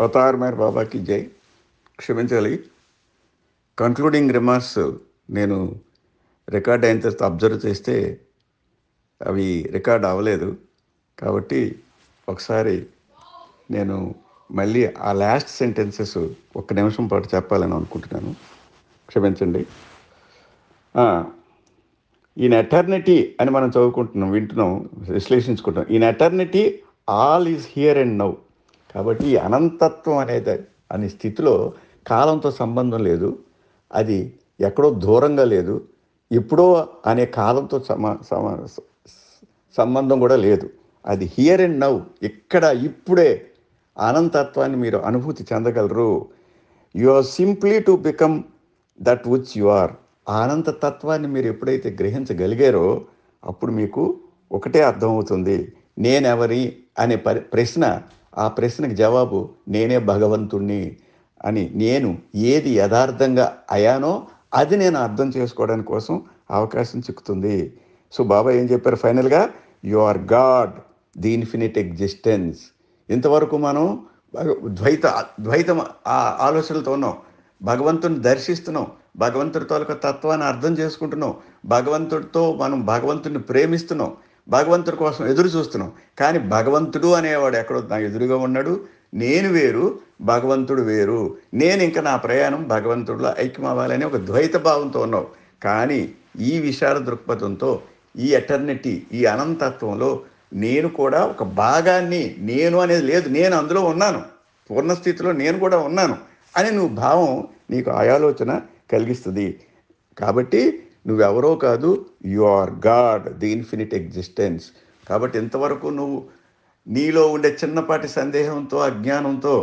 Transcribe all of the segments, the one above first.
Avatar Meyer బాబాకి జై. క్షమించాలి, కంక్లూడింగ్ రిమార్క్స్ నేను రికార్డ్ అయిన తర్వాత అబ్జర్వ్ చేస్తే అవి రికార్డ్ అవ్వలేదు. కాబట్టి ఒకసారి నేను మళ్ళీ ఆ లాస్ట్ సెంటెన్సెస్ ఒక్క నిమిషం పాటు చెప్పాలని అనుకుంటున్నాను. క్షమించండి. ఇన్ ఎటర్నిటీ అని మనం చదువుకుంటున్నాం, వింటున్నాం, విశ్లేషించుకుంటాం. In eternity all is here and now. కాబట్టి ఈ అనంతత్వం అనేది అనే స్థితిలో కాలంతో సంబంధం లేదు, అది ఎక్కడో దూరంగా లేదు, ఎప్పుడో అనే కాలంతో సంబంధం కూడా లేదు. అది హియర్ అండ్ నౌ, ఇక్కడ ఇప్పుడే అనంతత్వాన్ని మీరు అనుభూతి చెందగలరు. You are simply to become that which you are. ఆ అనంత తత్వాన్ని మీరు ఎప్పుడైతే గ్రహించగలిగారో అప్పుడు మీకు ఒకటే అర్థమవుతుంది, నేనెవరి అనే ప్రశ్న, ఆ ప్రశ్నకి జవాబు నేనే భగవంతుణ్ణి అని. నేను ఏది యథార్థంగా అయానో అది నేను అర్థం చేసుకోవడానికి కోసం అవకాశం చిక్కుతుంది. సో బాబా ఏం చెప్పారు ఫైనల్గా? You are God, the infinite existence. ఇంతవరకు మనం ద్వైతం ఆలోచనలతో ఉన్నాం, భగవంతుని దర్శిస్తున్నాం, భగవంతుడి తాలూకా తత్వాన్ని అర్థం చేసుకుంటున్నాం, భగవంతుడితో మనం భగవంతుడిని ప్రేమిస్తున్నాం, భగవంతుడి కోసం ఎదురు చూస్తున్నాం. కానీ భగవంతుడు అనేవాడు ఎక్కడో నా ఎదురుగా ఉన్నాడు, నేను వేరు, భగవంతుడు వేరు, నేను ఇంకా నా ప్రయాణం భగవంతుడిలో ఐక్యమవ్వాలని ఒక ద్వైత భావంతో ఉన్నావు. కానీ ఈ విశాల దృక్పథంతో, ఈ ఎటర్నిటీ, ఈ అనంతత్వంలో నేను కూడా ఒక భాగాన్ని, నేను అనేది లేదు, నేను అందులో ఉన్నాను, పూర్ణస్థితిలో నేను కూడా ఉన్నాను అని నువ్వు భావం నీకు ఆలోచన కలిగిస్తుంది. కాబట్టి నువ్వెవరో కాదు, you are God, the infinite existence. కాబట్టి ఇంతవరకు నువ్వు నీలో ఉండే చిన్నపాటి సందేహంతో, అజ్ఞానంతో,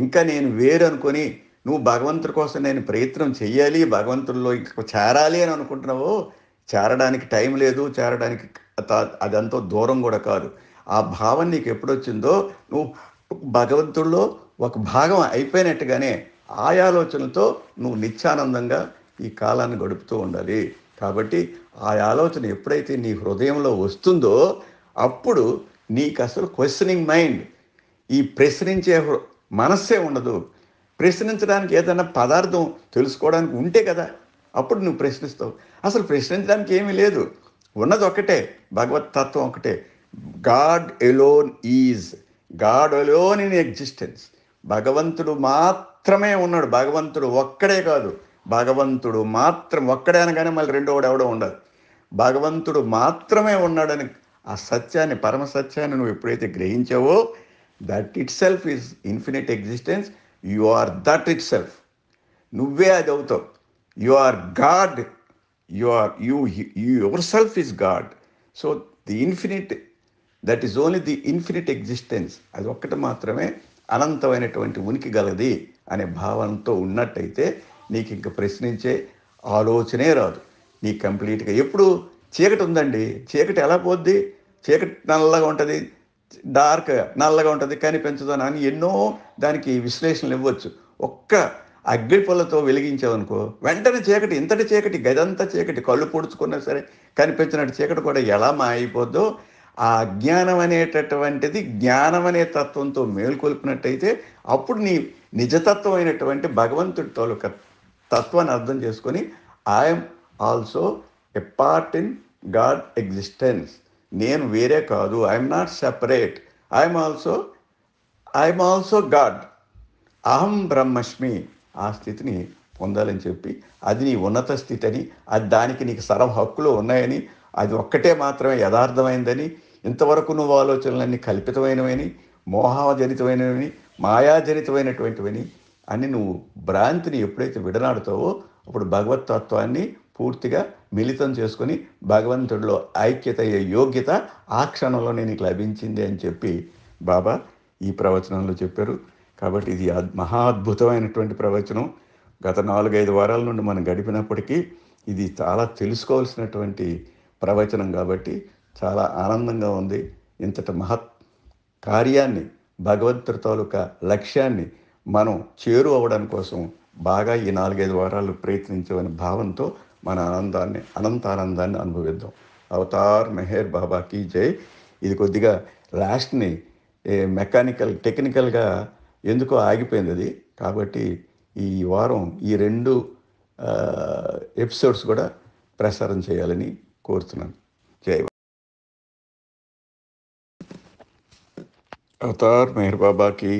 ఇంకా నేను వేరు అనుకొని నువ్వు భగవంతుడి కోసం నేను ప్రయత్నం చెయ్యాలి, భగవంతుల్లో ఇంకా చేరాలి అని అనుకుంటున్నావో, చేరడానికి టైం లేదు, చేరడానికి అదంతా దూరం కూడా కాదు. ఆ భావం నీకు ఎప్పుడొచ్చిందో నువ్వు భగవంతుల్లో ఒక భాగం అయిపోయినట్టుగానే ఆ ఆలోచనతో నువ్వు నిత్యానందంగా ఈ కాలాన్ని గడుపుతూ ఉండాలి. కాబట్టి ఆ ఆలోచన ఎప్పుడైతే నీ హృదయంలో వస్తుందో అప్పుడు నీకు అసలు క్వశ్చనింగ్ మైండ్, ఈ ప్రశ్నించే మనస్సే ఉండదు. ప్రశ్నించడానికి ఏదైనా పదార్థం తెలుసుకోవడానికి ఉంటే కదా అప్పుడు నువ్వు ప్రశ్నిస్తావు. అసలు ప్రశ్నించడానికి ఏమీ లేదు, ఉన్నది ఒకటే, భగవత్ తత్వం ఒకటే. God alone is, God alone in existence. భగవంతుడు మాత్రమే ఉన్నాడు, భగవంతుడు ఒక్కడే కాదు, భగవంతుడు మాత్రం ఒక్కడే అనగానే మళ్ళీ రెండోవాడు ఎవడో ఉండదు, భగవంతుడు మాత్రమే ఉన్నాడని ఆ సత్యాన్ని, పరమ సత్యాన్ని నువ్వు ఎప్పుడైతే గ్రహించావో, that itself is infinite existence. You are that itself, నువ్వే అది అవుతావు. You are God, your self is God. So the infinite, that is only the infinite existence, అది ఒక్కటి మాత్రమే అనంతమైనటువంటి ఉనికి గలది అనే భావనతో ఉన్నట్టయితే నీకు ఇంక ప్రశ్నించే ఆలోచనే రాదు. నీ కంప్లీట్గా ఎప్పుడు చీకటి ఉందండి, చీకటి ఎలా పోద్ది? చీకటి నల్లగా ఉంటుంది, డార్క్ నల్లగా ఉంటుంది, కనిపించదు అని ఎన్నో దానికి విశ్లేషణలు ఇవ్వచ్చు. ఒక్క అగ్గిపుల్లతో వెలిగించావనుకో వెంటనే చీకటి, ఇంతటి చీకటి, గదంతా చీకటి, కళ్ళు పొడుచుకున్నా సరే కనిపించినట్టు చీకటి కూడా ఎలా మాయిపోద్దో, ఆ అజ్ఞానం అనేటటువంటిది జ్ఞానం అనే తత్వంతో మేల్కొల్పినట్టయితే అప్పుడు నీ నిజతత్వం అయినటువంటి భగవంతుడి తాలూకా తత్వాన్ని అర్థం చేసుకొని I'm also a part in God existence, నేను వేరే కాదు, I'm not separate, I'm also God, అహం బ్రహ్మస్మి. ఆ స్థితిని పొందాలని చెప్పి, అది నీ ఉన్నత స్థితి అని, అది దానికి నీకు సర్వ హక్కులు ఉన్నాయని, అది ఒక్కటే మాత్రమే యథార్థమైందని, ఇంతవరకు నువ్వు ఆలోచనలన్నీ కల్పితమైనవని, మోహజనితమైనవని, మాయాజనితమైనటువంటివని అని నువ్వు భ్రాంతిని ఎప్పుడైతే విడనాడుతావో అప్పుడు భగవతత్వాన్ని పూర్తిగా మిళితం చేసుకొని భగవంతుడిలో ఐక్యత అయ్యే యోగ్యత ఆ క్షణంలోనే నీకు లభించింది అని చెప్పి బాబా ఈ ప్రవచనంలో చెప్పారు. కాబట్టి ఇది మహా అద్భుతమైనటువంటి ప్రవచనం. గత 4-5 వారాల నుండి మనం గడిపినప్పటికీ ఇది చాలా తెలుసుకోవాల్సినటువంటి ప్రవచనం కాబట్టి చాలా ఆనందంగా ఉంది. ఇంతటి మహత్ కార్యాన్ని, భగవంతుడి తాలూకా లక్ష్యాన్ని మనం చేరు అవ్వడానికి కోసం బాగా ఈ 4-5 వారాలు ప్రయత్నించమని భావంతో మన అనంతానందాన్ని అనుభవిద్దాం. అవతార్ మెహర్ బాబాకి జై. ఇది కొద్దిగా లాస్ట్ని టెక్నికల్గా ఎందుకో ఆగిపోయింది అది. కాబట్టి ఈ వారం ఈ 2 ఎపిసోడ్స్ కూడా ప్రసారం చేయాలని కోరుతున్నాను. జై అవతార్ మెహర్ బాబాకి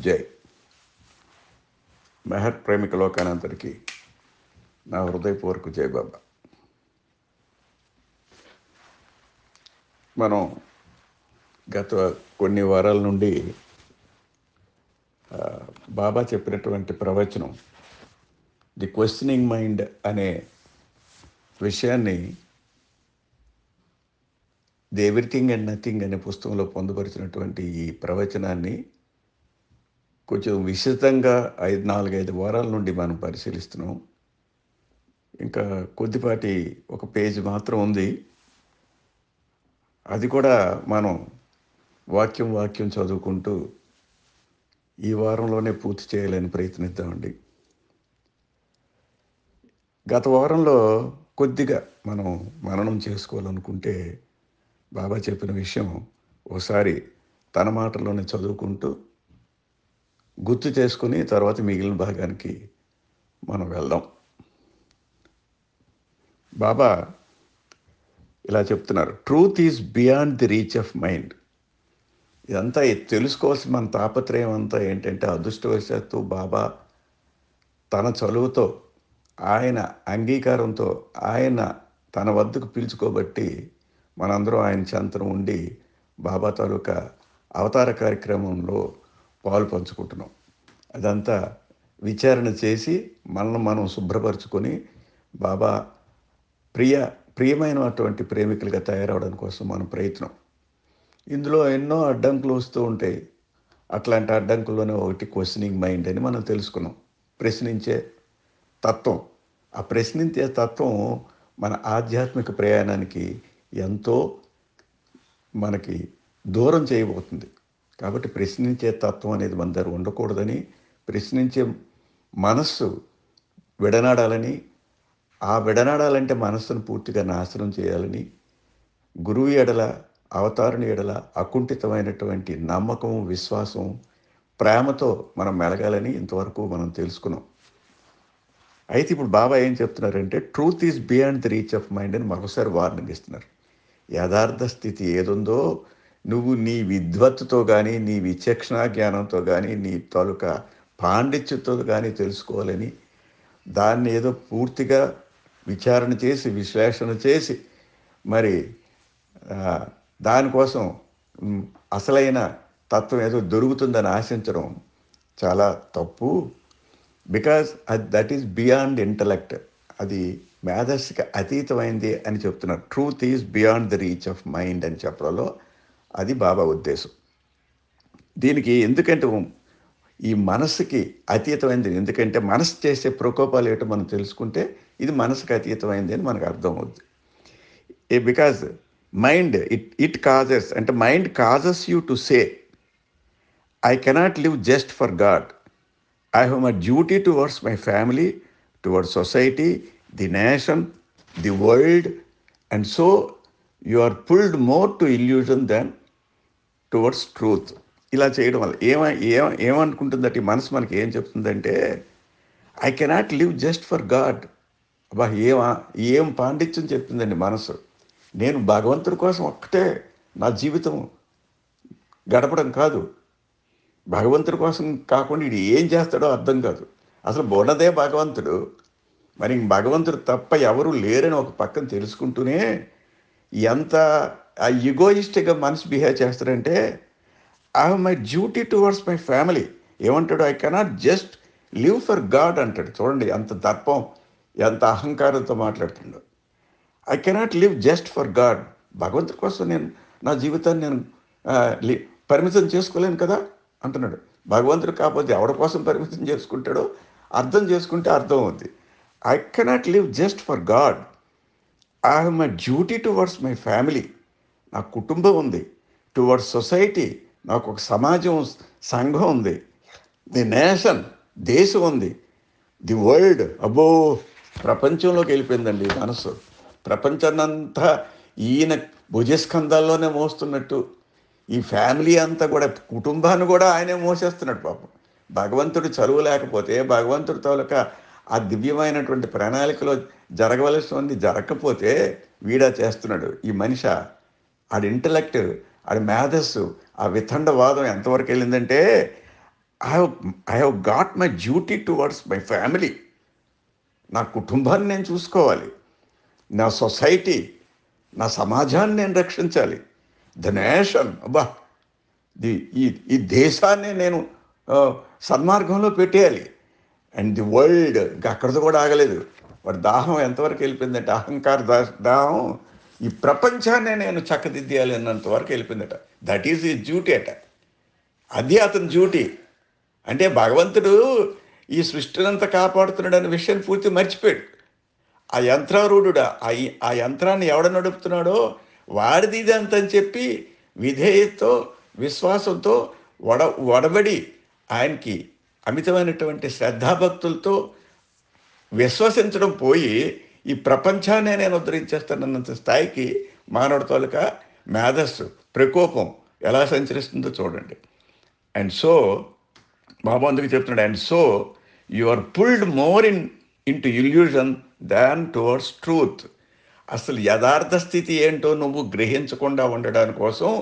జై. మెహర్ ప్రేమిక లోకానందరికీ నా హృదయపూర్వక జై బాబా. మనం గత కొన్ని వారాల నుండి బాబా చెప్పినటువంటి ప్రవచనం ది క్వశ్చనింగ్ మైండ్ అనే విషయాన్ని ది ఎవ్రీథింగ్ అండ్ నథింగ్ అనే పుస్తకంలో పొందుపరిచినటువంటి ఈ ప్రవచనాన్ని కొంచెం విస్తృతంగా 4-5 వారాల నుండి మనం పరిశీలిస్తున్నాం. ఇంకా కొద్దిపాటి ఒక పేజీ మాత్రం ఉంది. అది కూడా మనం వాక్యం చదువుకుంటూ ఈ వారంలోనే పూర్తి చేయాలని ప్రయత్నిద్దామండి. గత వారంలో కొద్దిగా మనం మననం చేసుకోవాలనుకుంటే బాబా చెప్పిన విషయం ఒకసారి తన మాటల్లోనే చదువుకుంటూ గుర్తు చేసుకుని తర్వాత మిగిలిన భాగానికి మనం వెళ్దాం. బాబా ఇలా చెప్తున్నారు, truth is beyond the reach of mind. ఇదంతా తెలుసుకోవాల్సిన మన తాపత్రయం అంతా ఏంటంటే, అదృష్టవశాత్తు బాబా తన చలువుతో, ఆయన అంగీకారంతో, ఆయన తన వద్దకు పిలుచుకోబట్టి మనందరం ఆయన చెంతన ఉండి బాబా తాలూకా అవతార కార్యక్రమంలో పాలు పంచుకుంటున్నాం. అదంతా విచారణ చేసి మనల్ని మనం శుభ్రపరచుకొని బాబా ప్రియమైనటువంటి ప్రేమికులుగా తయారవడం కోసం మన ప్రయత్నం. ఇందులో ఎన్నో అడ్డంకులు వస్తూ ఉంటాయి. అట్లాంటి అడ్డంకుల్లోనే ఒకటి క్వశ్చనింగ్ మైండ్ అని మనం తెలుసుకున్నాం. ప్రశ్నించే తత్వం. ఆ ప్రశ్నించే తత్వం మన ఆధ్యాత్మిక ప్రయాణానికి ఎంతో మనకి దూరం చేయబోతుంది. కాబట్టి ప్రశ్నించే తత్వం అనేది మన దగ్గర ఉండకూడదని, ప్రశ్నించే మనస్సు విడనాడాలని, ఆ విడనాడాలంటే మనస్సును పూర్తిగా నాశనం చేయాలని, గురువు ఎడల, అవతారుని ఎడల అకుంఠితమైనటువంటి నమ్మకం, విశ్వాసం, ప్రేమతో మనం మెలగాలని ఇంతవరకు మనం తెలుసుకున్నాం. అయితే ఇప్పుడు బాబా ఏం చెప్తున్నారంటే, truth is beyond the reach of mind అని మరోసారి వార్నింగ్ ఇస్తున్నారు. యథార్థ స్థితి ఏదుందో నువ్వు నీ విద్వత్తుతో కానీ, నీ విచక్షణ జ్ఞానంతో కానీ, నీ తాలూకా పాండిత్యంతో కానీ తెలుసుకోవాలని, దాన్ని ఏదో పూర్తిగా విచారణ చేసి, విశ్లేషణ చేసి, మరి దానికోసం అసలైన తత్వం ఏదో దొరుకుతుందని ఆశించడం చాలా తప్పు. Because that is beyond intellect. అది మేధస్సుకి అతీతమైంది అని చెప్తున్నారు. Truth is beyond the reach of mind అని చెప్పడంలో అది బాబా ఉద్దేశం. దీనికి ఎందుకంటే ఈ మనస్సుకి అతీతమైంది, ఎందుకంటే మనసు చేసే ప్రకోపాలు ఏటో మనం తెలుసుకుంటే ఇది మనసుకి అతీతమైంది అని మనకు అర్థం అవుతుంది. బికాజ్ మైండ్ ఇట్ కాజెస్, అంటే mind causes you to say I cannot live just for God, I have my duty towards my family, towards society, the nation, the world, and so you are pulled more to illusion than towards truth. ఇలా చేయడం వల్ల ఏమనుకుంటుందంటే ఈ మనసు మనకి ఏం చెప్తుందంటే, I cannot live just for God. అబ్బా ఏం పాండిత్యం చెప్తుందండి మనసు. నేను భగవంతుడి కోసం ఒక్కటే నా జీవితం గడపడం కాదు, భగవంతుడి కోసం కాకుండా ఇది ఏం చేస్తాడో అర్థం కాదు. అసలు బొన్నదే భగవంతుడు, మరి భగవంతుడు తప్ప ఎవరు లేరని ఒక పక్కన తెలుసుకుంటూనే ఎంత ఈగోయిస్టిక్గా మనసు బిహేవ్ చేస్తాడంటే, I have my duty towards my family. ఏమంటాడు? I cannot just live for God అంటాడు. చూడండి ఎంత దర్పం, ఎంత అహంకారంతో మాట్లాడుతున్నాడు. I cannot live just for God. భగవంతుడి కోసం నేను నా జీవితాన్ని నేను పరిమితం చేసుకోలేను కదా అంటున్నాడు. భగవంతుడు కాకపోతే ఎవరి కోసం పరిమితం చేసుకుంటాడో అర్థం చేసుకుంటే అర్థం అవుతుంది. I cannot live just for God, I have my duty towards my family. నా కుటుంబం ఉంది. టువర్డ్స్ సొసైటీ, నాకు ఒక సమాజం, సంఘం ఉంది. ది నేషన్, దేశం ఉంది. ది వరల్డ్, అబ్బో ప్రపంచంలోకి వెళ్ళిపోయిందండి మనసు. ప్రపంచాన్నంతా ఈయన భుజస్కంధాల్లోనే మోస్తున్నట్టు, ఈ ఫ్యామిలీ అంతా కూడా, కుటుంబాన్ని కూడా ఆయనే మోసేస్తున్నాడు పాపం. భగవంతుడు చలువ లేకపోతే, భగవంతుడి తాలూకా ఆ దివ్యమైనటువంటి ప్రణాళికలో జరగవలసినది జరగకపోతే వీడా చేస్తున్నాడు. ఈ మనిషి ఆడి ఇంటలెక్ట్, ఆడి మేధస్సు, ఆ వితండవాదం ఎంతవరకు వెళ్ళిందంటే, I have got my duty towards my family. నా కుటుంబాన్ని నేను చూసుకోవాలి, నా సొసైటీ, నా సమాజాన్ని నేను రక్షించాలి, ద నేషన్, అబ్బా ఈ ఈ దేశాన్ని నేను సన్మార్గంలో పెట్టేయాలి, అండ్ ది వరల్డ్. ఇంకా అక్కడితో కూడా ఆగలేదు. వాడి దాహం ఎంతవరకు వెళ్ళిపోయిందంటే, అహంకార దాహం ఈ ప్రపంచాన్ని నేను చక్కదిద్దేయాలి అన్నంత వరకు వెళ్ళిపోయిందట. దట్ ఈజ్ ఈ డ్యూటీ అట. అది అతని డ్యూటీ. అంటే భగవంతుడు ఈ సృష్టినంతా కాపాడుతున్నాడు అనే విషయాన్ని పూర్తి మర్చిపోయాడు. ఆ యంత్రారూఢుడా, ఆ యంత్రాన్ని ఎవడ నడుపుతున్నాడో వాడిది ఇది అంతని చెప్పి విధేయతతో, విశ్వాసంతో వడబడి ఆయనకి అమితమైనటువంటి శ్రద్ధాభక్తులతో విశ్వసించడం పోయి ఈ ప్రపంచాన్నే నేను ఉద్ధరించేస్తానన్నంత స్థాయికి మానవుడి తాలూకా మేధస్సు, ప్రకోపం ఎలా సంచరిస్తుందో చూడండి. అండ్ సో బాబా అందుకు చెప్తున్నాడు, and so you are pulled more into illusion than towards truth. అసలు యథార్థ స్థితి ఏంటో నువ్వు గ్రహించకుండా ఉండడానికి కోసం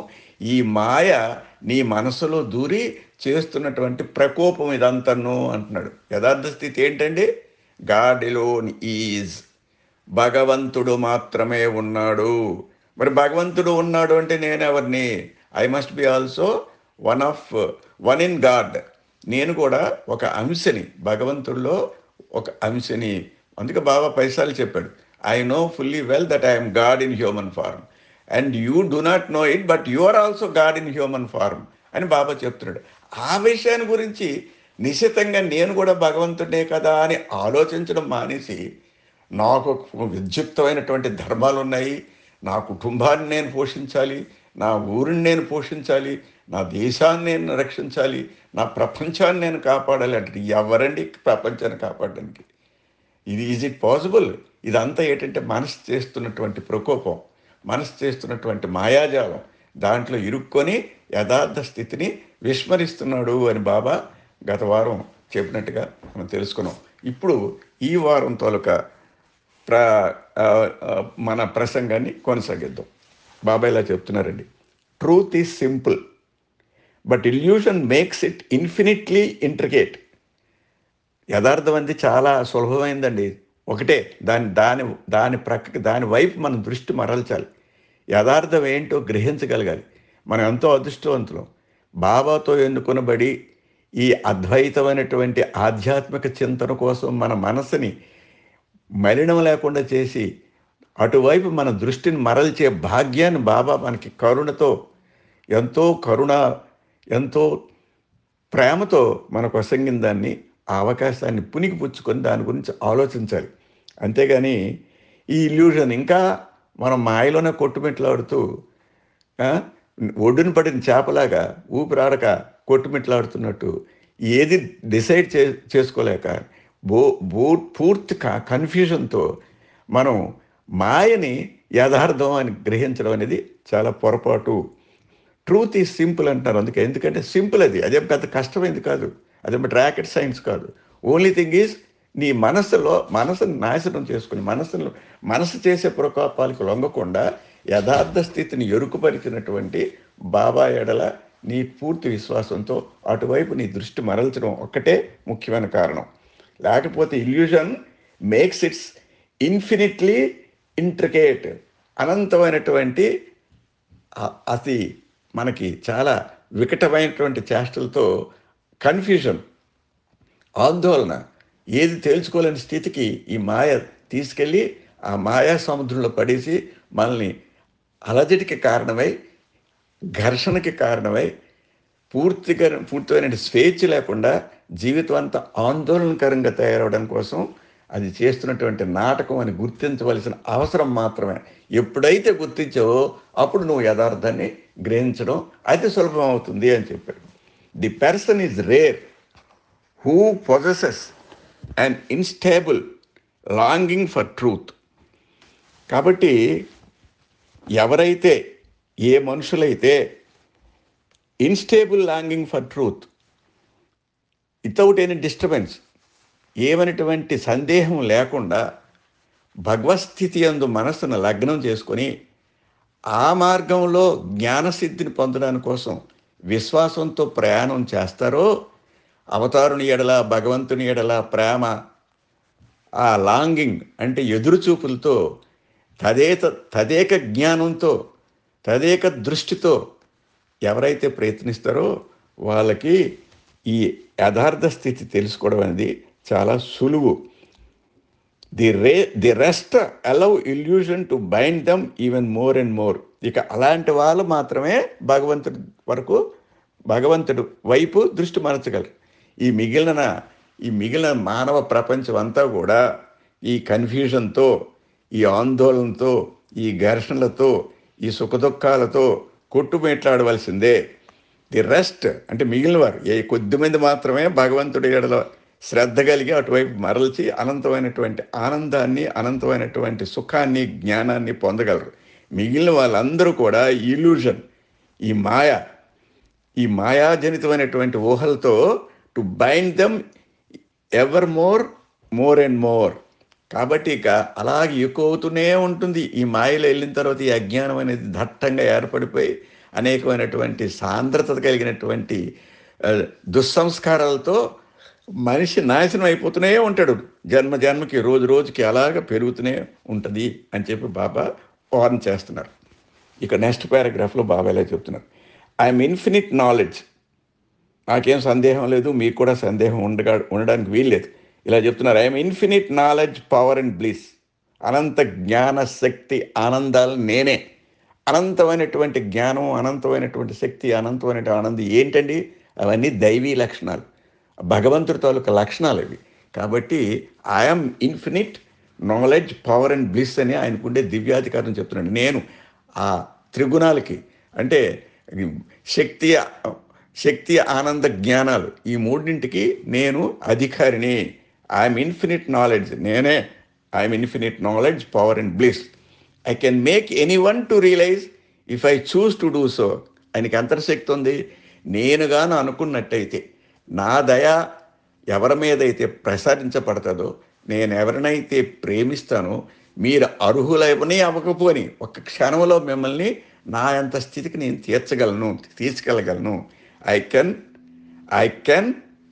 ఈ మాయ నీ మనసులో దూరి చేస్తున్నటువంటి ప్రకోపం ఇదంతను అంటున్నాడు. యథార్థ స్థితి ఏంటండి? గాడ్ ఎలోన్ ఈజ్, భగవంతుడు మాత్రమే ఉన్నాడు. మరి భగవంతుడు ఉన్నాడు అంటే నేను ఎవరిని? I must be also one in God. నేను కూడా ఒక అంశని, భగవంతుడిలో ఒక అంశని. అందుకే బాబా పైసాలు చెప్పాడు, I know fully well that I'm God in human form and you do not know it but you are also God in human form అని బాబా చెప్తున్నాడు. ఆ విషయాన్ని గురించి నిశ్చితంగా నేను కూడా భగవంతుడే కదా అని ఆలోచించడం మానేసి, నాకు విద్యుక్తమైనటువంటి ధర్మాలు ఉన్నాయి, నా కుటుంబాన్ని నేను పోషించాలి, నా ఊరిని నేను పోషించాలి, నా దేశాన్ని నేను రక్షించాలి, నా ప్రపంచాన్ని నేను కాపాడాలి అంటే ఎవరండి ప్రపంచాన్ని కాపాడడానికి? Is it possible? ఇదంతా ఏంటంటే మనసు చేస్తున్నటువంటి ప్రకోపం, మనసు చేస్తున్నటువంటి మాయాజాలం. దాంట్లో ఇరుక్కొని యథార్థ స్థితిని విస్మరిస్తున్నాడు అని బాబా గత వారం చెప్పినట్టుగా మనం తెలుసుకున్నాం. ఇప్పుడు ఈ వారం తాలూకా మన ప్రసంగాన్ని కొనసాగిద్దాం. బాబా ఇలా చెప్తున్నారండి, truth is simple but illusion makes it infinitely intricate. యథార్థం అంది చాలా సులభమైందండి. ఒకటే, దాని వైపు మనం దృష్టి మరల్చాలి. యథార్థం ఏంటో గ్రహించగలగాలి. మనం ఎంతో అదృష్టవంతులం. బాబాతో ఎన్నుకొనబడి ఈ అద్వైతమైనటువంటి ఆధ్యాత్మిక చింతన కోసం మన మనసుని మలినం లేకుండా చేసి అటువైపు మన దృష్టిని మరల్చే భాగ్యాన్ని బాబా మనకి కరుణతో, ఎంతో ప్రేమతో మనకు వసంగిన దాన్ని, ఆ అవకాశాన్ని పునికి పుచ్చుకొని దాని గురించి ఆలోచించాలి. అంతేగాని ఈ ఇల్యూషన్ ఇంకా మనం మాయలోనే కొట్టుమిట్లాడుతూ ఒడ్డున పడిన చేపలాగా ఊపిరాడక కొట్టుమిట్లాడుతున్నట్టు ఏది డిసైడ్ చేసుకోలేక పూర్తి కన్ఫ్యూజన్తో మనం మాయని యథార్థం అని గ్రహించడం అనేది చాలా పొరపాటు. ట్రూత్ ఈజ్ సింపుల్ అంటున్నారు. ఎందుకంటే సింపుల్, అదే పెద్ద కష్టమైంది కాదు, అదే రాకెట్ సైన్స్ కాదు. ఓన్లీ థింగ్ ఈజ్ నీ మనసుని నాశనం చేసుకుని, మనసు చేసే ప్రకోపాలకు లొంగకుండా యథార్థ స్థితిని ఎరుకుపరిచినటువంటి బాబా ఎడల నీ పూర్తి విశ్వాసంతో అటువైపు నీ దృష్టి మరల్చడం ఒక్కటే ముఖ్యమైన కారణం. లేకపోతే illusion makes it's infinitely intricate, అనంతమైనటువంటి అతి మనకి చాలా వికటమైనటువంటి చేష్టలతో కన్ఫ్యూజన్, ఆందోళన, ఏది తేల్చుకోలేని స్థితికి ఈ మాయ తీసుకెళ్ళి ఆ మాయా సముద్రంలో పడేసి మనల్ని అలజడికి కారణమై, ఘర్షణకి కారణమై, పూర్తిమైన స్వేచ్ఛ లేకుండా జీవితం అంతా ఆందోళనకరంగా తయారవడం కోసం అది చేస్తున్నటువంటి నాటకం అని గుర్తించవలసిన అవసరం మాత్రమే. ఎప్పుడైతే గుర్తించావో అప్పుడు నువ్వు యథార్థాన్ని గ్రహించడం అతి సులభం అవుతుంది అని చెప్పారు. The person is rare who possesses and insatiable longing for truth. కాబట్టి ఎవరైతే, ఏ మనుషులైతే insatiable longing for truth, without any disturbance, ఏమనేటువంటి సందేహం లేకుండా భగవస్థితి యందు మనస్సును లగ్నం చేసుకొని ఆ మార్గంలో జ్ఞానసిద్ధిని పొందడానికి కోసం విశ్వాసంతో ప్రయాణం చేస్తారో, అవతారుని ఎడల భగవంతుని ఎడల ప్రేమ, ఆ లాంగింగ్ అంటే ఎదురుచూపులతో, తదేక జ్ఞానంతో, తదేక దృష్టితో ఎవరైతే ప్రయత్నిస్తారో వాళ్ళకి ఈ యథార్థ స్థితి తెలుసుకోవడం అనేది చాలా సులువు. The rest allow illusion to bind them even more and more. ఇక అలాంటి వాళ్ళు మాత్రమే భగవంతుడు వైపు దృష్టి మరచగలరు. ఈ మిగిలిన మానవ ప్రపంచం అంతా కూడా ఈ కన్ఫ్యూజన్తో, ఈ ఆందోళనతో, ఈ ఘర్షణలతో, ఈ సుఖదుఖాలతో కొట్టుమెట్లాడవలసిందే. ది రెస్ట్ అంటే మిగిలిన వారు కొద్దిమంది మాత్రమే భగవంతుడి ఎడల శ్రద్ధ కలిగి అటువైపు మరల్చి అనంతమైనటువంటి ఆనందాన్ని, అనంతమైనటువంటి సుఖాన్ని, జ్ఞానాన్ని పొందగలరు. మిగిలిన వాళ్ళందరూ కూడా ఇల్యూషన్, ఈ మాయాజనితమైనటువంటి ఊహలతో to bind them ever more and more. కాబట్టి ఇక అలాగే ఎక్కువ అవుతూనే ఉంటుంది. ఈ మాయలో వెళ్ళిన తర్వాత ఈ అజ్ఞానం అనేది దట్టంగా ఏర్పడిపోయి అనేకమైనటువంటి సాంద్రత కలిగినటువంటి దుస్సంస్కారాలతో మనిషి నాశనం అయిపోతూనే ఉంటాడు. జన్మకి రోజుకి అలాగ పెరుగుతూనే ఉంటుంది అని చెప్పి బాబా వార్న్ చేస్తున్నారు. ఇక నెక్స్ట్ పారాగ్రాఫ్లో బాబా ఇలా చెప్తున్నారు, ఐఎమ్ ఇన్ఫినిట్ నాలెడ్జ్. నాకేం సందేహం లేదు, మీకు కూడా సందేహం ఉండడానికి వీల్లేదు. ఇలా చెప్తున్నారు, I'm infinite knowledge, power and bliss. అనంత జ్ఞాన శక్తి ఆనందాలు నేనే. అనంతమైనటువంటి జ్ఞానం, అనంతమైనటువంటి శక్తి, అనంతమైన ఆనందం ఏంటండి? అవన్నీ దైవీ లక్షణాలు, భగవంతుడి తాలూకా లక్షణాలు ఇవి. కాబట్టి I'm infinite knowledge, power and bliss అని ఆయనకుండే దివ్యాధికారం చెప్తున్నాను. నేను ఆ త్రిగుణాలకి అంటే శక్తి ఆనంద జ్ఞానాలు, ఈ మూడింటికి నేను అధికారిని. ఐఎమ్ ఇన్ఫినిట్ నాలెడ్జ్, నేనే. I'm infinite knowledge, power and bliss. I can make anyone to realise if I choose to do so. ఆయనకి అంతర్శక్తి ఉంది. నేనుగాను అనుకున్నట్టయితే, నా దయ ఎవరి మీదైతే ప్రసారించబడుతుందో, నేను ఎవరినైతే ప్రేమిస్తానో, మీరు అర్హులవని అవ్వకపోని ఒక్క క్షణంలో మిమ్మల్ని నా అంత స్థితికి నేను తీసుకెళ్ళగలను. I can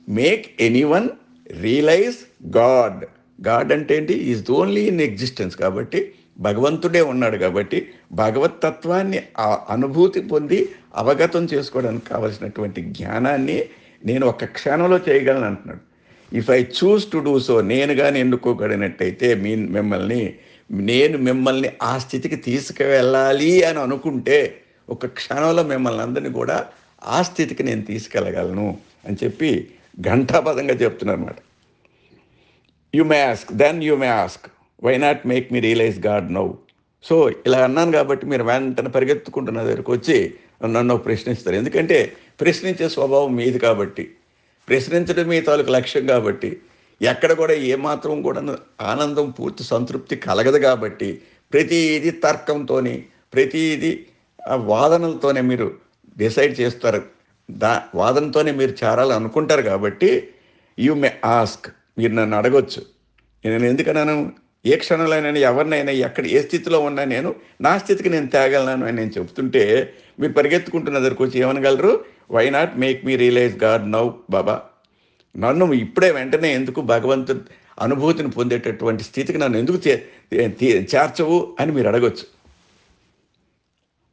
make anyone realise God. God అంటే ఏంటి? Is the only in existence. కాబట్టి భగవంతుడే ఉన్నాడు. కాబట్టి భగవత్ తత్వాన్ని అనుభూతి పొంది అవగతం చేసుకోవడానికి కావలసినటువంటి జ్ఞానాన్ని నేను ఒక్క క్షణంలో చేయగలను అంటున్నాడు. If I choose to do so, నేనుగాని ఎన్నుకోగలిగినట్టయితే నేను మిమ్మల్ని ఆ స్థితికి తీసుకువెళ్ళాలి అని అనుకుంటే ఒక క్షణంలో మిమ్మల్ని అందరినీ కూడా ఆ స్థితికి నేను తీసుకెళ్ళగలను అని చెప్పి ఘంటాపదంగా చెప్తున్నారు అన్నమాట. You may ask why not make me realise God now. So ఇలా అన్నాను కాబట్టి మీరు వెంటనే పరిగెత్తుకుంటున్న దగ్గరికి వచ్చి నన్ను ప్రశ్నిస్తారు. ఎందుకంటే ప్రశ్నించే స్వభావం మీది కాబట్టి, ప్రశ్నించడం మీ తాలూకు లక్ష్యం కాబట్టి, ఎక్కడ కూడా ఏమాత్రం కూడా ఆనందం, పూర్తి సంతృప్తి కలగదు కాబట్టి ప్రతిదీ తర్కంతో, ప్రతిదీ వాదనలతోనే మీరు డిసైడ్ చేస్తారు. వాదనతోనే మీరు చేరాలని అనుకుంటారు. కాబట్టి యు మే ఆస్క్, మీరు నన్ను అడగొచ్చు. నేను ఎందుకన్నాను? ఏ క్షణంలో అయినా ఎవరినైనా ఏ స్థితిలో ఉన్నా నేను నా స్థితికి నేను తేగలను అని నేను చెప్తుంటే మీరు పరిగెత్తుకుంటున్న దగ్గరకు వచ్చి ఏమనగలరు? Why not make me realise God now Baba. నన్ను ఇప్పుడే వెంటనే ఎందుకు భగవంతుడి అనుభూతిని పొందేటటువంటి స్థితికి నన్ను ఎందుకు చేర్చవు అని మీరు అడగొచ్చు.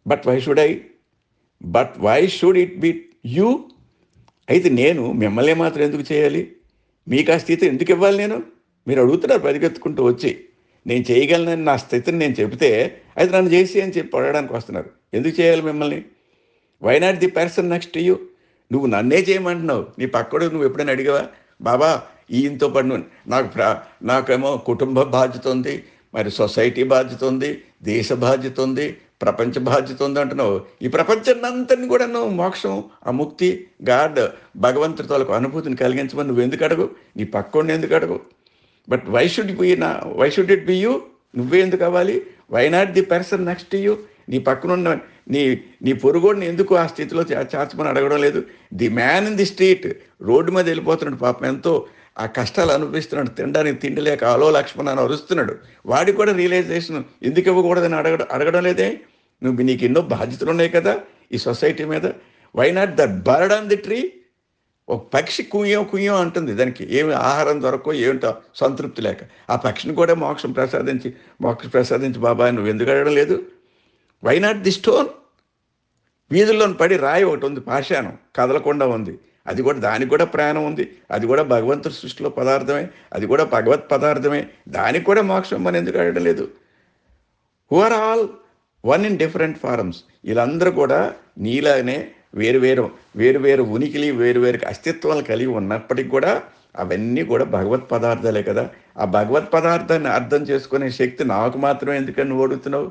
But why should it be you? అయితే నేను మిమ్మల్ని మాత్రం ఎందుకు చేయాలి? మీకు ఆ స్థితి ఎందుకు ఇవ్వాలి? మీరు అడుగుతున్నారు పరిగెత్తుకుంటూ వచ్చి. నేను చేయగలనని నా స్థితిని నేను చెబితే అయితే నన్ను చేసి అని చెప్పి అడగడానికి వస్తున్నారు. ఎందుకు చేయాలి మిమ్మల్ని? Why not the person next to you? నువ్వు నన్నే చేయమంటున్నావు. నీ పక్కడు నువ్వు ఎప్పుడైనా అడిగావా? బాబా ఈయనతో పాటు నాకేమో కుటుంబ బాధ్యత ఉంది, మరి సొసైటీ బాధ్యత ఉంది, దేశ బాధ్యత ఉంది, ప్రపంచ బాధ్యత ఉంది అంటున్నావు. ఈ ప్రపంచాన్ని అంతని కూడా నువ్వు మోక్షం, ఆ ముక్తి, గాడ్, భగవంతుడితో అనుభూతిని కలిగించమని నువ్వు ఎందుకు అడగు? నీ పక్కడిని ఎందుకు అడగు? But why should it be you? నువ్వే ఎందుకు అవ్వాలి? Why not the person next to you? నీ పక్కనున్న నీ నీ పొరుగోడిని ఎందుకు ఆ స్థితిలో చేర్చమని అడగడం లేదు? The man in the street, road మీద వెళ్ళిపోతున్నాడు పాపం, ఎంతో ఆ కష్టాలు అనుభవిస్తున్నాడు, తినడానికి తిండి లేక అలో లక్ష్మణ అని అరుస్తున్నాడు. వాడికి కూడా రియలైజేషన్ ఎందుకు ఇవ్వకూడదని అడగడం లేదే? నీకు ఎన్నో బాధ్యతలు ఉన్నాయి కదా ఈ సొసైటీ మీద. Why not that bird on the tree? ఒక పక్షి కుయ్యం కుయ్యం అంటుంది, దానికి ఏమి ఆహారం దొరకో ఏమిటో సంతృప్తి లేక. ఆ పక్షిని కూడా మోక్షం ప్రసాదించి బాబా నువ్వు ఎందుకు అడగడం లేదు? Why not the stone? వీధుల్లోని పడి రాయి ఒకటి ఉంది, పాషాణం కదలకుండా ఉంది, అది కూడా, దానికి కూడా ప్రాణం ఉంది, అది కూడా భగవంతుడి సృష్టిలో పదార్థమే, అది కూడా భగవత్ పదార్థమే, దానికి కూడా మోక్షం అని ఎందుకు అడగడం లేదు? Who are all one in different forms. వీళ్ళందరూ కూడా నీలానే వేరు ఉనికిలి, వేరు అస్తిత్వాలు కలిగి ఉన్నప్పటికీ కూడా అవన్నీ కూడా భగవత్ పదార్థాలే కదా. ఆ భగవత్ పదార్థాన్ని అర్థం చేసుకునే శక్తి నాకు మాత్రమే ఎందుకని నువ్వు అడుగుతున్నావు?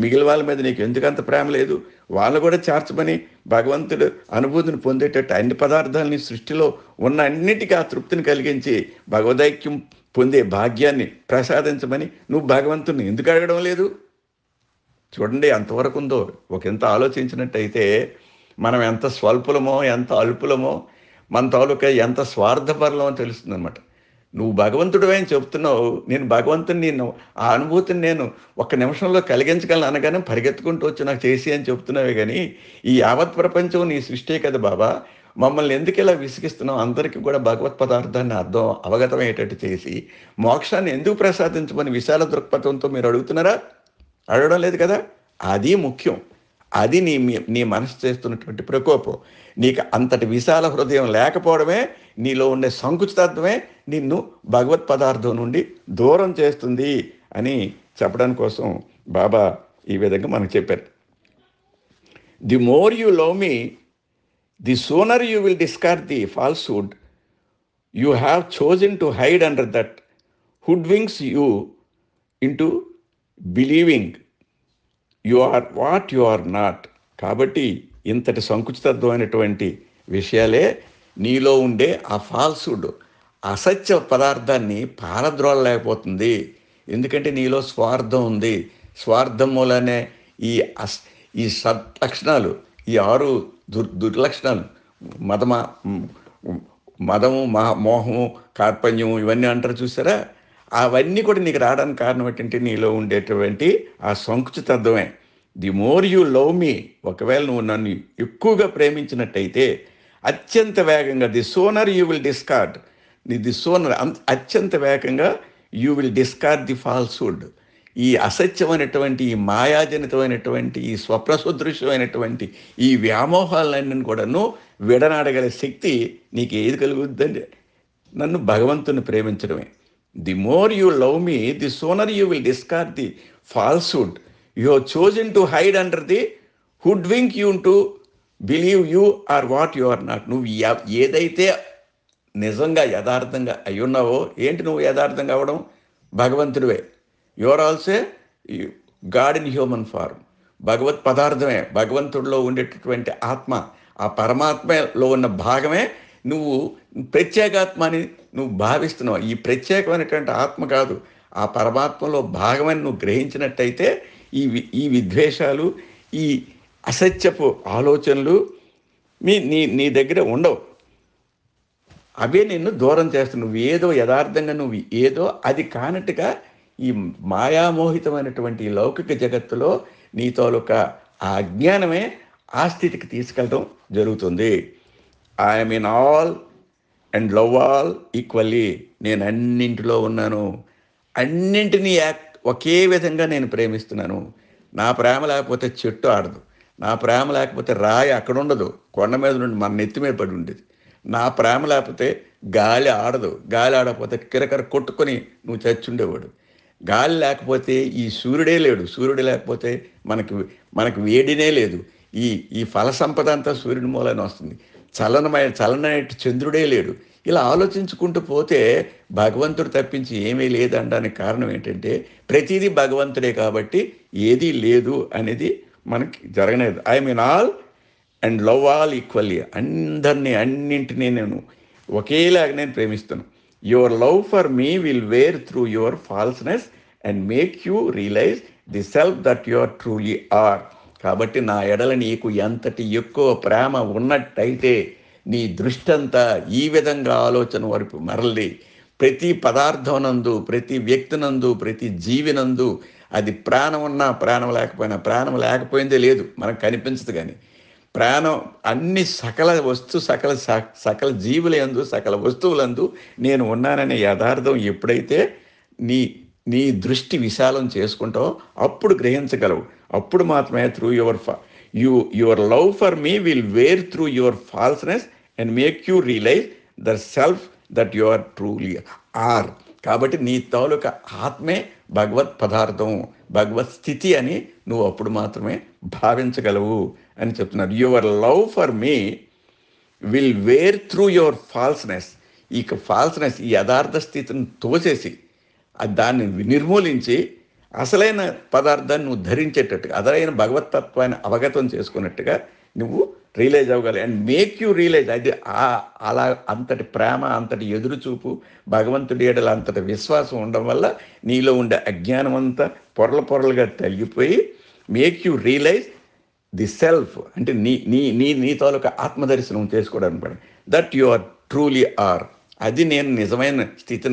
మిగిలిన వాళ్ళ మీద నీకు ఎందుకంత ప్రేమ లేదు? వాళ్ళు కూడా చేర్చమని, భగవంతుడు అనుభూతిని పొందేటట్టు అన్ని పదార్థాలని సృష్టిలో ఉన్న అన్నిటికీ ఆ తృప్తిని కలిగించి భగవదైక్యం పొందే భాగ్యాన్ని ప్రసాదించమని నువ్వు భగవంతుని ఎందుకు అడగడం లేదు? చూడండి ఎంతవరకు ఉందో. ఎంత ఆలోచించినట్టయితే మనం ఎంత స్వల్పులమో, ఎంత అల్పులమో, మన తాలూకా ఎంత స్వార్థపరలమో తెలుస్తుంది అనమాట. నువ్వు భగవంతుడు అని చెప్తున్నావు, నేను భగవంతుని, నేను ఆ అనుభూతిని నేను ఒక్క నిమిషంలో కలిగించగలను అనగానే పరిగెత్తుకుంటూ వచ్చి నాకు చేసి అని చెప్తున్నావే కానీ, ఈ యావత్ ప్రపంచం నీ సృష్టే కదా బాబా, మమ్మల్ని ఎందుకు ఇలా విసిగిస్తున్నావు? అందరికీ కూడా భగవత్ పదార్థాన్ని అవగతమయ్యేటట్టు చేసి మోక్షాన్ని ఎందుకు ప్రసాదించమని విశాల దృక్పథంతో మీరు అడుగుతున్నారా? అడగడం లేదు కదా. అది ముఖ్యం. అది నీ మనసు చేస్తున్నటువంటి ప్రకోపం. నీకు అంతటి విశాల హృదయం లేకపోవడమే, నీలో ఉండే సంకుచితత్వమే నిన్ను భగవత్ పదార్థం నుండి దూరం చేస్తుంది అని చెప్పడం కోసం బాబా ఈ విధంగా మనకు చెప్పారు. The more you love me, the sooner you will discard the falsehood you have chosen to hide under that hoodwinks you into believing you are what you are not. కాబట్టి ఇంతటి సంకుచితత్వమైనటువంటి విషయాలే నీలో ఉండే ఆ ఫాల్స్హుడ్, అసత్య పదార్థాన్ని పారద్రోలలేకపోతుంది. ఎందుకంటే నీలో స్వార్థం ఉంది. స్వార్థం మూలనే ఈ సద్లక్షణాలు, ఈ 6 దుర్లక్షణాలు, మదము, మోహము, కార్పణ్యము, ఇవన్నీ అంటారు చూసారా? అవన్నీ కూడా నీకు రావడానికి కారణం ఏంటంటే నీలో ఉండేటువంటి ఆ సంకుచితత్వమే. The more you love me, ఒకవేళ నువ్వు నన్ను ఎక్కువగా ప్రేమించినట్టయితే అత్యంత వేగంగా the sooner you will discard, the sooner అత్యంత వేగంగా you will discard the falsehood. ఈ అసత్యమైనటువంటి, ఈ మాయాజనితమైనటువంటి, ఈ స్వప్నసదృశ్యమైనటువంటి ఈ వ్యామోహాలన్నీ కూడాను విడనాడగల శక్తి నీకు ఏది కలుగుద్దండి? నన్ను భగవంతుని ప్రేమించడమే. The more you love me, the sooner you will discard the falsehood you have chosen to hide under the hoodwink you to believe you are what you are not. నువ్వు ఏదైతే నిజంగా యథార్థంగా అయ్యున్నావో, ఏంటి నువ్వు యథార్థంగా అవ్వడం? భగవంతుడివే. You are also God in human form. భగవత్ పదార్థమే, భగవంతుడిలో ఉండేటటువంటి ఆత్మ, ఆ పరమాత్మలో ఉన్న భాగమే నువ్వు ప్రత్యేకాత్మ అని నువ్వు భావిస్తున్నావు. ఈ ప్రత్యేకమైనటువంటి ఆత్మ కాదు, ఆ పరమాత్మలో భాగమని నువ్వు గ్రహించినట్టయితే ఈ విద్వేషాలు, ఈ అసత్యపు ఆలోచనలు నీ దగ్గర ఉండవు. అవే నిన్ను దూరం చేస్తావు. నువ్వు ఏదో యథార్థంగా నువ్వు ఏదో అది కానట్టుగా ఈ మాయామోహితమైనటువంటి లౌకిక జగత్తులో నీ తాలూకా ఆ అజ్ఞానమే ఆ స్థితికి తీసుకెళ్ళడం జరుగుతుంది. I'm in all and love all equally. నేను అన్నింటిలో ఉన్నాను, అన్నింటినీ ఒకే విధంగా నేను ప్రేమిస్తున్నాను. నా ప్రేమ లేకపోతే చెట్టు ఆడదు, నా ప్రేమ లేకపోతే రాయి అక్కడ ఉండదు, కొండ మీద నుండి మన నెత్తి మీద పడి ఉండేది. నా ప్రేమ లేకపోతే గాలి ఆడదు, గాలి ఆడకపోతే కిరకర కొట్టుకొని నువ్వు చచ్చుండేవాడు. గాలి లేకపోతే ఈ సూర్యుడే లేడు, సూర్యుడు లేకపోతే మనకి వేడినే లేదు. ఈ ఫల సంపద అంతా సూర్యుడి మూలన వస్తుంది. చలనమైన చంద్రుడే లేడు. ఇలా ఆలోచించుకుంటూ పోతే భగవంతుడు తప్పించి ఏమీ లేదు అనడానికి కారణం ఏంటంటే ప్రతిదీ భగవంతుడే కాబట్టి ఏదీ లేదు అనేది మనకి జరగలేదు. I mean all and love all equally. అన్నింటినీ నేను ఒకేలాగా నేను ప్రేమిస్తాను. Your love for me will wear through your falseness and make you realise the self that you are truly ఆర్. కాబట్టి నా ఎడల నీకు ఎంతటి ఎక్కువ ప్రేమ ఉన్నట్టయితే నీ దృష్టి అంతా ఈ విధంగా ఆలోచన వరకు మరలి ప్రతి పదార్థం నందు, ప్రతి వ్యక్తి నందు, ప్రతి జీవినందు, అది ప్రాణం ఉన్నా ప్రాణం లేకపోయినా, ప్రాణం లేకపోయిందే లేదు మనకు కనిపించదు, కానీ ప్రాణం అన్ని సకల జీవుల యందు, సకల వస్తువులందు నేను ఉన్నాననే యథార్థం ఎప్పుడైతే నీ నీ దృష్టి విశాలం చేసుకుంటావో అప్పుడు గ్రహించగలవు. అప్పుడు మాత్రమే through your love for me will wear through your falseness and make you realise the self that you are truly ఆర్. కాబట్టి నీ తాలూకా ఆత్మే భగవత్ పదార్థం, భగవత్ స్థితి అని నువ్వు అప్పుడు మాత్రమే భావించగలవు అని చెప్తున్నారు. Your love for me will wear through your falseness. ఈ ఫాల్స్నెస్, ఈ యథార్థ స్థితిని తోసేసి దాన్ని నిర్మూలించి అసలైన పదార్థాన్ని నువ్వు ధరించేటట్టుగా, అసలైన భగవతత్వాన్ని అవగతం చేసుకున్నట్టుగా నువ్వు రియలైజ్ అవ్వగలవు. అండ్ మేక్ యూ రియలైజ్, అది అలా అంతటి ప్రేమ, అంతటి ఎదురుచూపు, భగవంతుడి ఎడల అంతటి విశ్వాసం ఉండడం వల్ల నీలో ఉండే అజ్ఞానం అంతా పొరలుగా తగ్గిపోయి make you realise the self, అంటే నీ తాలూకా ఆత్మదర్శనం చేసుకోవడానికి that you are truly are. అది నేను నిజమైన స్థితి,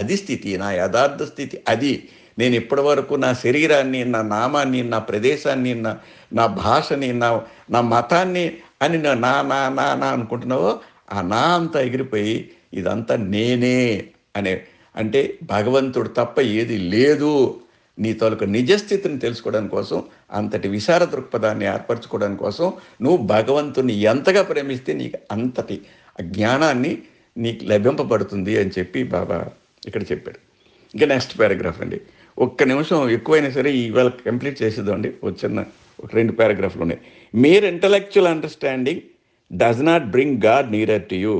అది స్థితి, నా యథార్థ స్థితి అది. నేను ఇప్పటి వరకు నా శరీరాన్ని, నా నామాన్ని, నా ప్రదేశాన్ని, నా భాషని, నా మతాన్ని అని నా నా నా నా అనుకుంటున్నావో ఆ నా అంతా ఎగిరిపోయి ఇదంతా నేనే అనే, అంటే భగవంతుడు తప్ప ఏది లేదు, నీ తాలూకు నిజస్థితిని తెలుసుకోవడానికి కోసం, అంతటి విశాల దృక్పథాన్ని ఏర్పరచుకోవడానికి కోసం నువ్వు భగవంతుని ఎంతగా ప్రేమిస్తే నీకు అంతటి జ్ఞానాన్ని నీకు లభింపబడుతుంది అని చెప్పి బాబా ఇక్కడ చెప్పాడు. ఇంకా నెక్స్ట్ పారాగ్రాఫ్ అండి, ఒక్క నిమిషం ఎక్కువైనా సరే ఇవాళ కంప్లీట్ చేసేద్దామండి. ఒక 2 పారాగ్రాఫ్లు ఉన్నాయి. Mere intellectual understanding does not bring God nearer to you.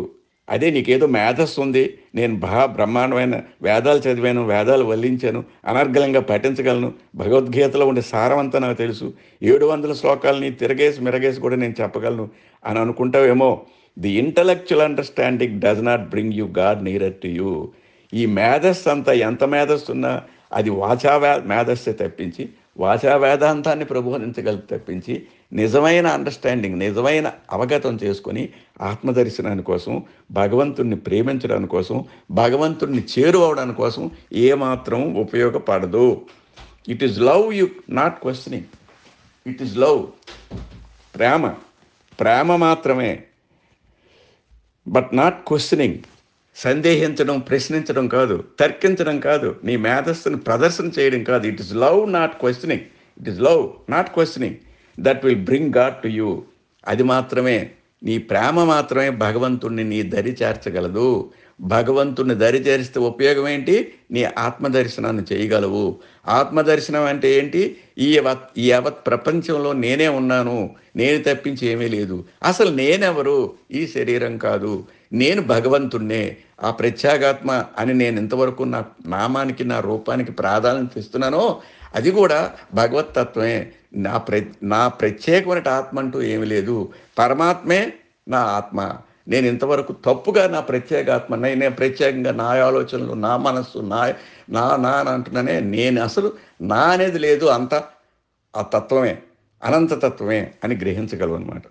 అదే నీకేదో మేధస్సు ఉంది, నేను బ్రహ్మాండమైన వేదాలు చదివాను, వేదాలు వల్లించాను, అనర్గళంగా పఠించగలను, భగవద్గీతలో ఉండే సారమంతా నాకు తెలుసు, 700 శ్లోకాలని మిరగేసి కూడా నేను చెప్పగలను అని అనుకుంటావేమో. The intellectual understanding does not bring you God nearer to you. ఈ మేధస్సు అంతా ఎంత మేధస్సు ఉన్నా అది మేధస్సే తప్పించి, వాచా వేదాంతాన్ని ప్రబోధించగలిగి తప్పించి, నిజమైన అండర్స్టాండింగ్, నిజమైన అవగతం చేసుకొని ఆత్మదర్శనాని కోసం, భగవంతుణ్ణి ప్రేమించడానికి కోసం, భగవంతుణ్ణి చేరువవడానికి కోసం ఏమాత్రం ఉపయోగపడదు. It is love you not questioning. It is love, ప్రేమ మాత్రమే, బట్ నాట్ క్వశ్చనింగ్. సందేహించడం, ప్రశ్నించడం కాదు, తర్కించడం కాదు, నీ మేధస్సును ప్రదర్శన చేయడం కాదు. It is love not questioning. It is love not questioning that will bring God to you. అది మాత్రమే, నీ ప్రేమ మాత్రమే భగవంతుణ్ణి నీ దరి చేర్చగలదు. భగవంతుణ్ణి దరి చేరిస్తే ఉపయోగం ఏంటి? నీ ఆత్మదర్శనాన్ని చేయగలవు. ఆత్మదర్శనం అంటే ఏంటి? ఈ యావత్ ప్రపంచంలో నేనే ఉన్నాను, నేను తప్పించి ఏమీ లేదు, అసలు నేనెవరు? ఈ శరీరం కాదు, నేను భగవంతుణ్ణే, ఆ ప్రత్యేగాత్మ అని నేను ఇంతవరకు నా నామానికి, నా రూపానికి ప్రాధాన్యత ఇస్తున్నానో అది కూడా భగవత్తత్వమే. నా ప్రత్యేకమైన ఆత్మ అంటూ ఏమి లేదు, పరమాత్మే నా ఆత్మ. నేను ఇంతవరకు తప్పుగా నా ప్రత్యేగాత్మ, నేను ప్రత్యేకంగా నా ఆలోచనలు, నా మనస్సు, నా అంటున్నానే, నేను అసలు నా అనేది లేదు, అంతా ఆ తత్వమే, అనంతతత్వమే అని గ్రహించగలవు అనమాట.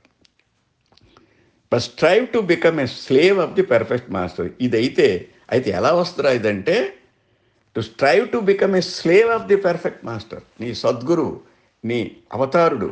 But strive to become a slave of the perfect master. అయితే ఎలా వస్తుందా ఇదంటే, to strive to become a slave of the perfect master. నీ సద్గురువు, నీ అవతారుడు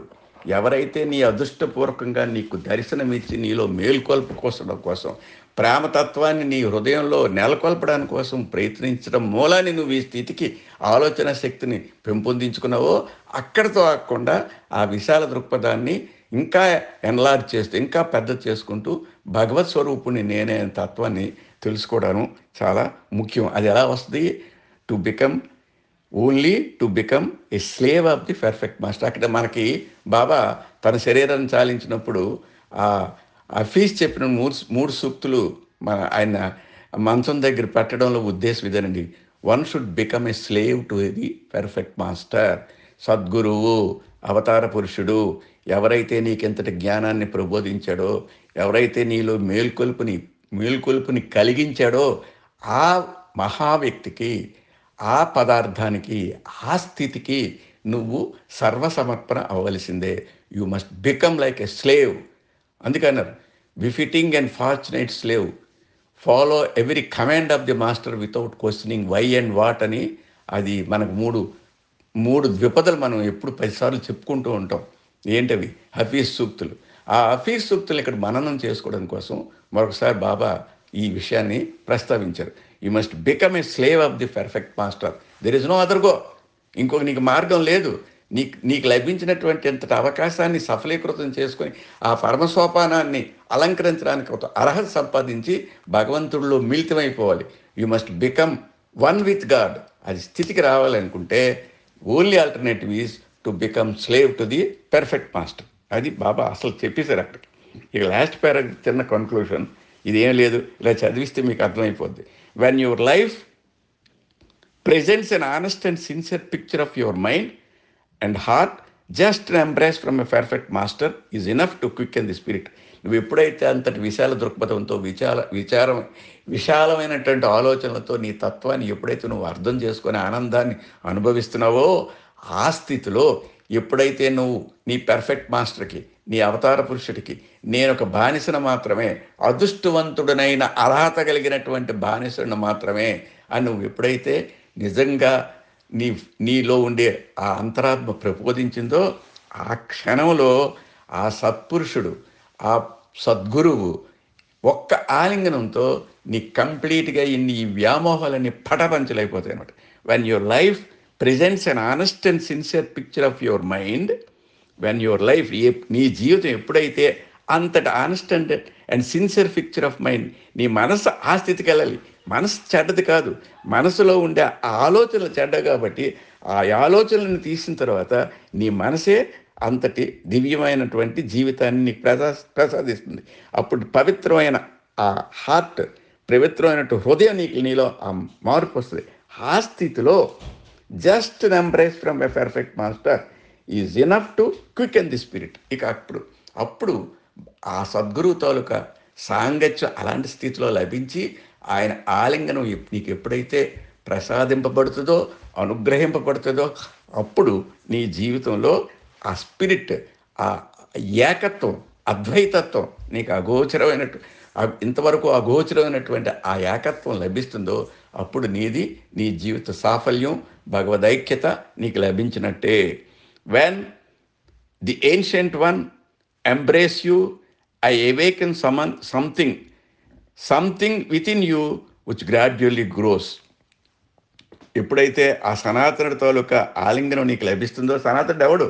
ఎవరైతే నీ అదృష్టపూర్వకంగా నీకు దర్శనమిచ్చి నీలో మేల్కొల్పుకోవడం కోసం, ప్రేమతత్వాన్ని నీ హృదయంలో నెలకొల్పడానికి కోసం ప్రయత్నించడం మూలాన్ని నువ్వు ఈ స్థితికి ఆలోచన శక్తిని పెంపొందించుకున్నావో, అక్కడితో ఆగకుండా ఆ విశాల దృక్పథాన్ని ఇంకా ఎన్లార్జ్ చేస్తూ, ఇంకా పెద్ద చేసుకుంటూ భగవత్ స్వరూపుని నేనే తత్వాన్ని తెలుసుకోవడం చాలా ముఖ్యం. అది ఎలా వస్తుంది? Only to become a slave of the perfect master. అక్కడ మనకి బాబా తన శరీరాన్ని చాలించినప్పుడు ఆ ఫీజ్ చెప్పిన మూడు సూక్తులు ఆయన మంచం దగ్గర పెట్టడంలో ఉద్దేశం ఇదేనండి. One should become a slave to the perfect master. సద్గురువు, అవతార పురుషుడు ఎవరైతే నీకెంతటి జ్ఞానాన్ని ప్రబోధించాడో, ఎవరైతే నీలో మేల్కొల్పుని కలిగించాడో, ఆ మహా వ్యక్తికి, ఆ పదార్థానికి, ఆ స్థితికి నువ్వు సర్వసమర్పణ అవ్వవలసిందే. You must become like a slave. అందుకన్నారు befitting and fortunate slave follow every command of the master without questioning why and what అని. అది మనకు మూడు ద్విపదలు మనం ఎప్పుడు 10 సార్లు చెప్పుకుంటూ ఉంటాం. ఏంటవి? హఫీజ్ సూక్తులు. ఆ హఫీజ్ సూక్తులు ఇక్కడ మననం చేసుకోవడం కోసం మరొకసారి బాబా ఈ విషయాన్ని ప్రస్తావించారు. You must become a slave of the perfect master. There is no other go. ఇంకొక నీకు మార్గం లేదు. నీకు లభించినటువంటి అంతటి అవకాశాన్ని సఫలీకృతం చేసుకొని ఆ పరమసోపానాన్ని అలంకరించడానికి ఒక అర్హత సంపాదించి భగవంతుడిలో మిళితమైపోవాలి. You must become one with God. అది స్థితికి రావాలనుకుంటే only alternative is to become slave to the perfect master. అది బాబా అసలు చెప్పేశారు అక్కడ. ఇక లాస్ట్ పారాగ్రాఫ్ చిన్న కన్క్లూషన్. ఇదేం లేదు, ఇలా చదివిస్తే మీకు అర్థమైపోద్ది. When your life presents an honest and sincere picture of your mind and heart, just an embrace from a perfect master is enough to quicken the spirit. నువ్వు ఎప్పుడైతే అంతటి విశాల దృక్పథంతో విశాలమైనటువంటి ఆలోచనలతో నీ తత్వాన్ని ఎప్పుడైతే నువ్వు అర్థం చేసుకొని ఆనందాన్ని అనుభవిస్తున్నావో, ఆ స్థితిలో ఎప్పుడైతే నువ్వు నీ పెర్ఫెక్ట్ మాస్టర్కి, నీ అవతార పురుషుడికి నేను ఒక బానిసను మాత్రమే, అదృష్టవంతుడనైన అర్హత కలిగినటువంటి బానిసను మాత్రమే అని నువ్వు ఎప్పుడైతే నిజంగా నీలో ఉండే ఆ అంతరాత్మ ప్రబోధించిందో, ఆ క్షణంలో ఆ సత్పురుషుడు, ఆ సద్గురువు ఒక్క ఆలింగనంతో నీ కంప్లీట్గా ఈ వ్యామోహాలన్నీ పటపంచలైపోతాయి అనమాట. When your life presents an honest and sincere picture of your mind, when your life నీ జీవితం ఎప్పుడైతే అంతటి honest and sincere picture of mind, నీ మనసు ఆ స్థితికి వెళ్ళాలి. మనసు చెడ్డది కాదు, మనసులో ఉండే ఆలోచనలు చెడ్డ కాబట్టి ఆ ఆలోచనలను తీసిన తర్వాత నీ మనసే అంతటి దివ్యమైనటువంటి జీవితాన్ని నీకు ప్రసాదిస్తుంది. అప్పుడు పవిత్రమైన ఆ హార్ట్, పవిత్రమైనటువంటి హృదయం నీలో ఆ మార్పు వస్తుంది. ఆ స్థితిలో just an embrace from a perfect master is enough to quicken the spirit. ఇక అప్పుడు ఆ సద్గురువు తాలూకా సాంగత్యం అలాంటి స్థితిలో లభించి ఆయన ఆలింగనం నీకు ఎప్పుడైతే ప్రసాదింపబడుతుందో, అనుగ్రహింపబడుతుందో, అప్పుడు నీ జీవితంలో ఆ స్పిరిట్, ఆ ఏకత్వం, అద్వైతత్వం నీకు అగోచరమైనట్టు ఇంతవరకు అగోచరమైనటువంటి ఆ ఏకత్వం లభిస్తుందో, అప్పుడు నీ జీవిత సాఫల్యం, భగవదైక్యత నీకు లభించినట్టే. When the ancient one embrace you, I awaken something within you which gradually grows. ఎప్పుడైతే ఆ సనాతనుడి తాలూకా ఆలింగనం నీకు లభిస్తుందో, సనాతనుడు ఎవడు?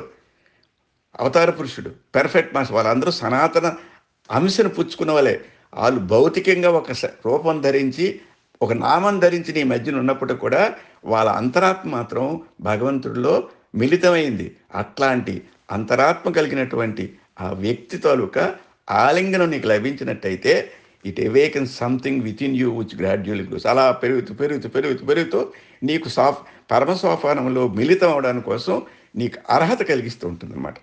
అవతార పురుషుడు, పెర్ఫెక్ట్ మాస్టర్. వాళ్ళందరూ సనాతన అంశను పుచ్చుకున్న వాళ్ళే. వాళ్ళు భౌతికంగా ఒక రూపం ధరించి, ఒక నామం ధరించి నీ మధ్యన ఉన్నప్పుడు కూడా వాళ్ళ అంతరాత్మ మాత్రం భగవంతుడిలో మిళితమైంది. అట్లాంటి అంతరాత్మ కలిగినటువంటి ఆ వ్యక్తి తాలూకా ఆలింగనం నీకు లభించినట్టయితే it awaken something within you which gradually grows. అలా పెరుగుతూ నీకు పరమసోపానంలో మిళితం అవడానికి కోసం నీకు అర్హత కలిగిస్తూ ఉంటుంది అన్నమాట.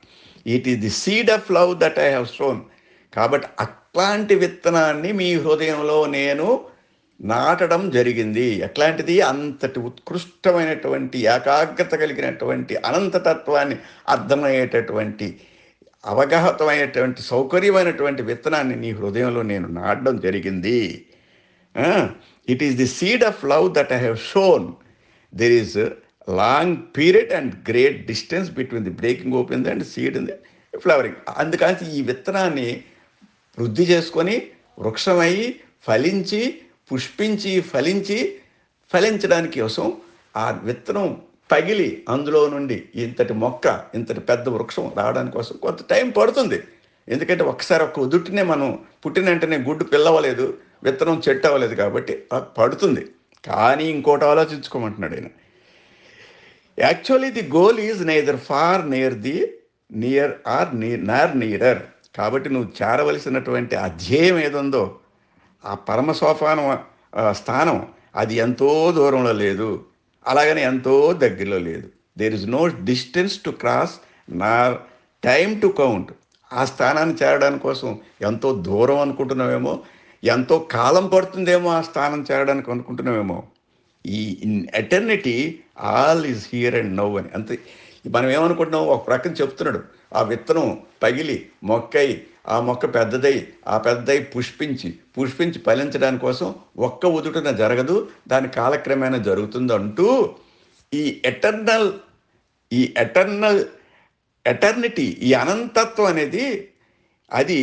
It is the seed of love that I have sown. కాబట్టి అట్లాంటి విత్తనాన్ని మీ హృదయంలో నేను నాటడం జరిగింది. ఎట్లాంటిది? అంతటి ఉత్కృష్టమైనటువంటి ఏకాగ్రత కలిగినటువంటి అనంతతత్వాన్ని అర్థమయ్యేటటువంటి అవగాహతమైనటువంటి సౌకర్యమైనటువంటి విత్తనాన్ని నీ హృదయంలో నేను నాటడం జరిగింది. It is the seed of love that I have shown. There is long period and great distance between the breaking open and seed in the flowering. అందుకని ఈ విత్తనాన్ని వృద్ధి చేసుకొని వృక్షమై ఫలించి పుష్పించి ఫలించడానికి కోసం ఆ విత్తనం పగిలి అందులో నుండి ఇంతటి మొక్క, ఇంతటి పెద్ద వృక్షం రావడానికి కోసం కొంత టైం పడుతుంది. ఎందుకంటే ఒక్క ఉదుటినే మనం పుట్టిన వెంటనే గుడ్డు పిల్లవలేదు, విత్తనం చెట్టు అవ్వలేదు, కాబట్టి పడుతుంది. కానీ ఇంకోటి ఆలోచించుకోమంటున్నాడు ఆయన. Actually the goal is neither far nearer. కాబట్టి నువ్వు చేరవలసినటువంటి ఆ ధ్యేయం ఏదుందో, ఆ పరమ సోపానం స్థానం, అది ఎంతో దూరంలో లేదు, అలాగని ఎంతో దగ్గరలో లేదు. There is no distance to cross nor time to count. ఆ స్థానాన్ని చేరడానికి కోసం ఎంతో దూరం అనుకుంటున్నావేమో, ఎంతో కాలం పడుతుందేమో ఆ స్థానం చేరడానికి అనుకుంటున్నావేమో. In eternity all is here and now అని. అంతే. మనం ఏమనుకుంటున్నాం, ఒక ప్రక్కన చెప్తున్నాడు ఆ విత్తనం పగిలి మొక్కై, ఆ మొక్క పెద్దదై, ఆ పెద్దదై పుష్పించి ఫలించడానికి కోసం ఒక్క ఉదుటున జరగదు, దాని కాలక్రమేణా జరుగుతుంది అంటూ ఈ ఎటర్నల్ ఈ ఎటర్నిటీ, ఈ అనంతత్వం అనేది అది